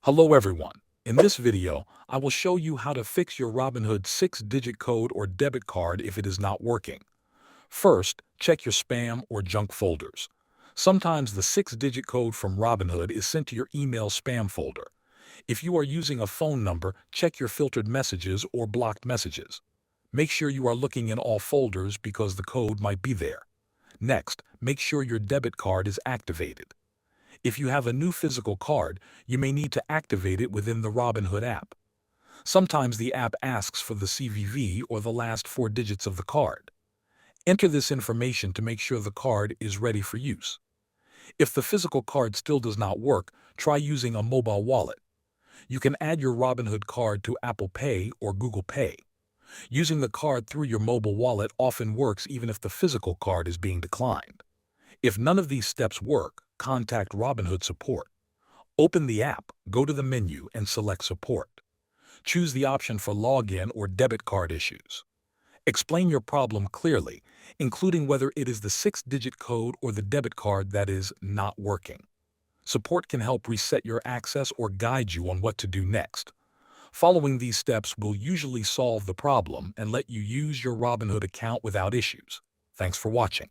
Hello everyone. In this video, I will show you how to fix your Robinhood 6-digit code or debit card if it is not working. First, check your spam or junk folders. Sometimes the 6-digit code from Robinhood is sent to your email spam folder. If you are using a phone number, check your filtered messages or blocked messages. Make sure you are looking in all folders because the code might be there. Next, make sure your debit card is activated. If you have a new physical card, you may need to activate it within the Robinhood app. Sometimes the app asks for the CVV or the last four digits of the card. Enter this information to make sure the card is ready for use. If the physical card still does not work, try using a mobile wallet. You can add your Robinhood card to Apple Pay or Google Pay. Using the card through your mobile wallet often works even if the physical card is being declined. If none of these steps work, contact Robinhood support. Open the app, go to the menu, and select Support. Choose the option for login or debit card issues. Explain your problem clearly, including whether it is the 6-digit code or the debit card that is not working. Support can help reset your access or guide you on what to do next. Following these steps will usually solve the problem and let you use your Robinhood account without issues. Thanks for watching.